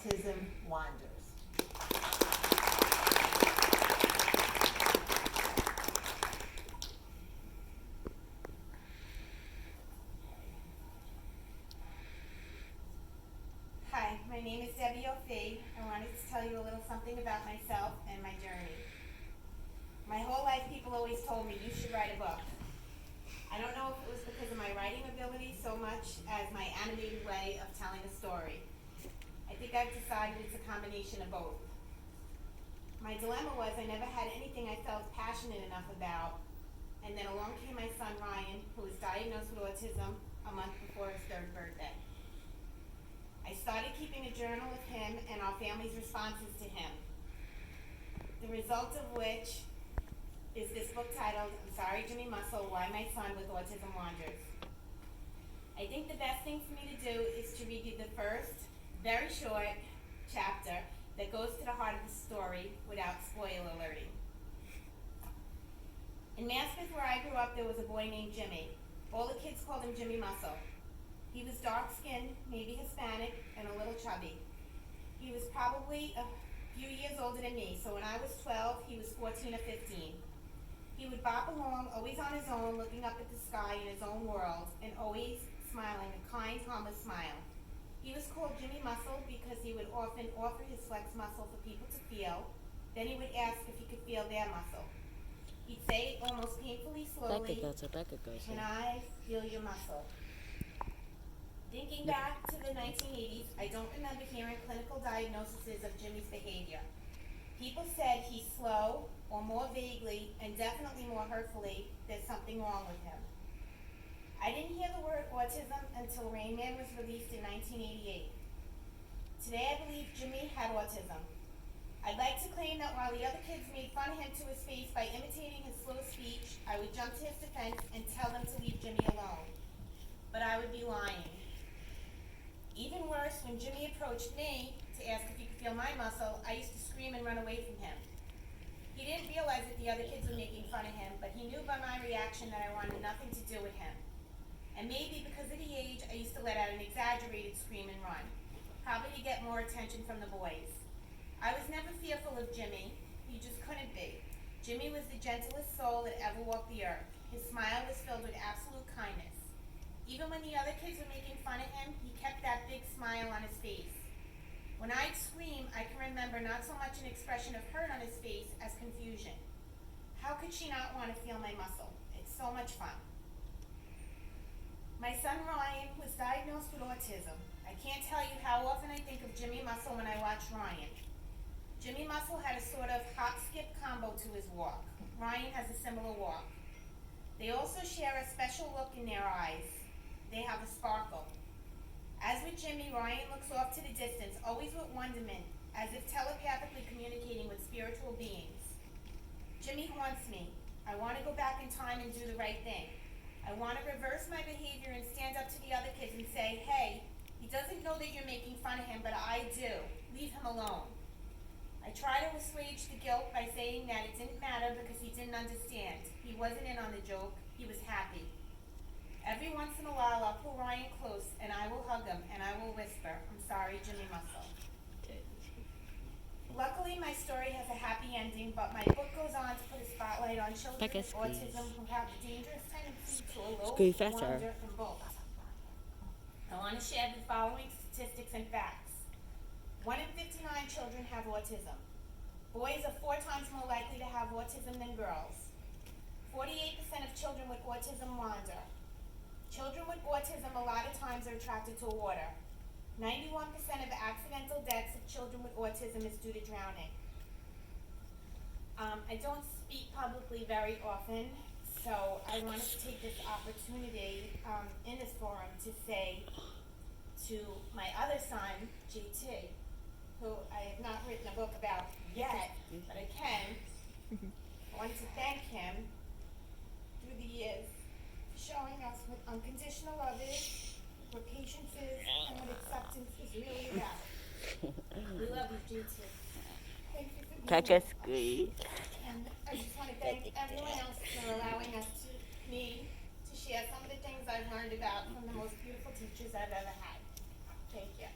Autism wanders. Hi, my name is Debbie O'Fee. I wanted to tell you a little something about myself and my journey. My whole life people always told me, you should write a book. I don't know if it was because of my writing ability so much as my animated way of telling a story. I think I've decided it's a combination of both. My dilemma was I never had anything I felt passionate enough about, and then along came my son Ryan, who was diagnosed with autism a month before his 3rd birthday. I started keeping a journal of him and our family's responses to him, the result of which is this book titled, I'm Sorry Jimmy Muscle, Why My Son with Autism Wanders. I think the best thing for me to do is to read you the first, very short chapter that goes to the heart of the story without spoiler alerting. In Maspeth, where I grew up, there was a boy named Jimmy. All the kids called him Jimmy Muscle. He was dark-skinned, maybe Hispanic, and a little chubby. He was probably a few years older than me, so when I was 12, he was 14 or 15. He would bop along, always on his own, looking up at the sky in his own world, and always smiling, a kind, harmless smile. He was called Jimmy Muscle because he would often offer his flex muscle for people to feel. Then he would ask if he could feel their muscle. He'd say almost painfully slowly, "Can I feel your muscle?" Thinking back to the 1980s, I don't remember hearing clinical diagnoses of Jimmy's behavior. People said he's slow, or more vaguely, and definitely more hurtfully, there's something wrong with him. I didn't hear the word autism until Rain Man was released in 1988. Today I believe Jimmy had autism. I'd like to claim that while the other kids made fun of him to his face by imitating his slow speech, I would jump to his defense and tell them to leave Jimmy alone. But I would be lying. Even worse, when Jimmy approached me to ask if he could feel my muscle, I used to scream and run away from him. He didn't realize that the other kids were making fun of him, but he knew by my reaction that I wanted nothing to do with him. And maybe because of the age, I used to let out an exaggerated scream and run, probably to get more attention from the boys. I was never fearful of Jimmy. He just couldn't be. Jimmy was the gentlest soul that ever walked the earth. His smile was filled with absolute kindness. Even when the other kids were making fun of him, he kept that big smile on his face. When I'd scream, I can remember not so much an expression of hurt on his face as confusion. How could she not want to feel my muscle? It's so much fun. My son Ryan was diagnosed with autism. I can't tell you how often I think of Jimmy Muscle when I watch Ryan. Jimmy Muscle had a sort of hop-skip combo to his walk. Ryan has a similar walk. They also share a special look in their eyes. They have a sparkle. As with Jimmy, Ryan looks off to the distance, always with wonderment, as if telepathically communicating with spiritual beings. Jimmy haunts me. I want to go back in time and do the right thing. I want to reverse my behavior and stand up to the other kids and say, hey, he doesn't know that you're making fun of him, but I do. Leave him alone. I try to assuage the guilt by saying that it didn't matter because he didn't understand. He wasn't in on the joke. He was happy. Every once in a while, I'll pull Ryan close and I will hug him and I will whisper, I'm sorry, Jimmy Muscle. Luckily, my story has a happy ending, but my book goes on to put a spotlight on children with autism who have a dangerous tendency to elope, wander, and bolt. I want to share the following statistics and facts. 1 in 59 children have autism. Boys are 4 times more likely to have autism than girls. 48% of children with autism wander. Children with autism a lot of times are attracted to water. 91% of accidental deaths of children with autism is due to drowning. I don't speak publicly very often, so I wanted to take this opportunity in this forum to say to my other son, JT, who I have not written a book about yet, but I can, I wanted to thank him through the years for showing us what unconditional love is, what patience is, and what acceptance is really about. We love you, JT. Thank you for being here. And I just want to thank everyone else for allowing me to share some of the things I've learned about from the most beautiful teachers I've ever had. Thank you.